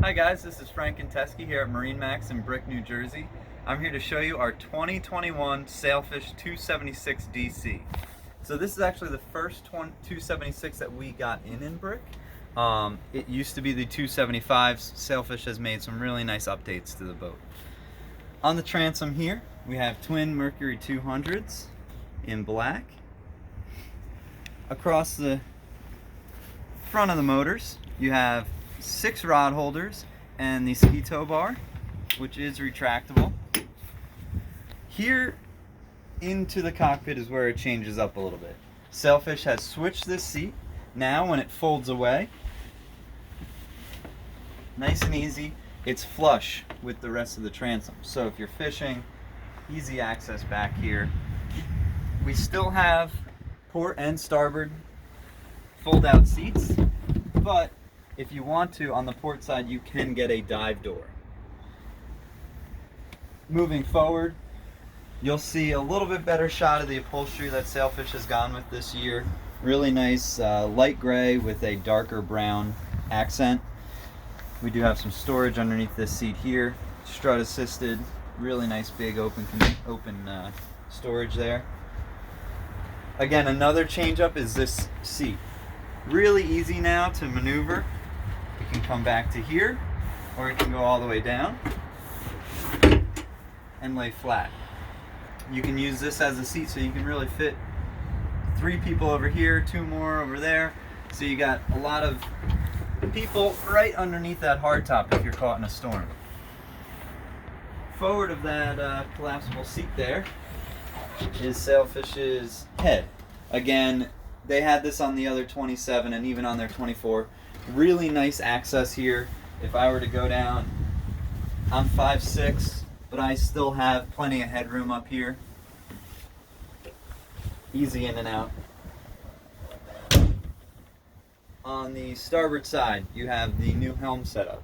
Hi guys, this is Frank and Teskey here at MarineMax in Brick, New Jersey. I'm here to show you our 2021 Sailfish 276 DC. So this is actually the first 276 that we got in Brick. It used to be the 275s. Sailfish has made some really nice updates to the boat. On the transom here, we have twin Mercury 200s in black. Across the front of the motors, you have 6 rod holders and the ski tow bar, which is retractable. Here into the cockpit is where it changes up a little bit. Sailfish has switched this seat. Now when it folds away, nice and easy, it's flush with the rest of the transom. So if you're fishing, easy access back here. We still have port and starboard fold out seats, but if you want to, on the port side, you can get a dive door. Moving forward, you'll see a little bit better shot of the upholstery that Sailfish has gone with this year. Really nice light gray with a darker brown accent. We do have some storage underneath this seat here, strut assisted, really nice big open storage there. Again, another change up is this seat. Really easy now to maneuver. It can come back to here, or it can go all the way down and lay flat. You can use this as a seat so you can really fit 3 people over here, 2 more over there. So you got a lot of people right underneath that hardtop if you're caught in a storm. Forward of that collapsible seat there is Sailfish's head. Again, they had this on the other 27 and even on their 24. Really nice access here. If I were to go down, I'm 5'6", but I still have plenty of headroom up here. Easy in and out. On the starboard side, you have the new helm setup.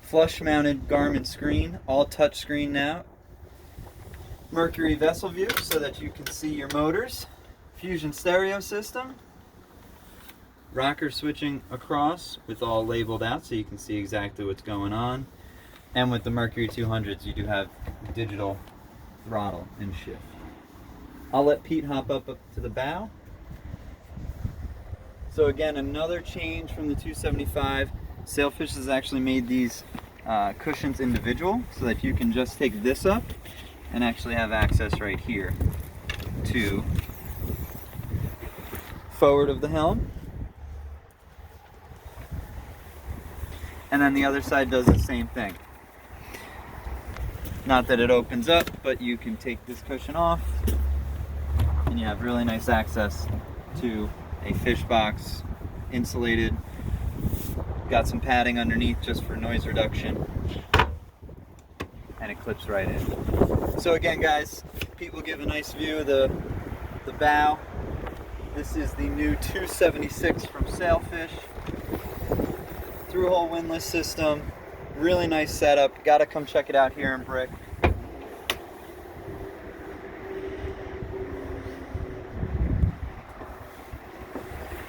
Flush mounted Garmin screen, all touch screen now. Mercury vessel view so that you can see your motors. Fusion stereo system. Rocker switching across with all labeled out so you can see exactly what's going on. And with the Mercury 200s, you do have digital throttle and shift. I'll let Pete hop up to the bow. So again, another change from the 275. Sailfish has actually made these cushions individual so that you can just take this up and actually have access right here to forward of the helm. And then the other side does the same thing. Not that it opens up, but you can take this cushion off and you have really nice access to a fish box, insulated. Got some padding underneath just for noise reduction. And it clips right in. So again guys, Pete will give a nice view of the bow. This is the new 276 from Sailfish. Through-hole windlass system, really nice setup. Gotta come check it out here in Brick.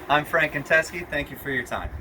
I'm Frank and Teskey. Thank you for your time.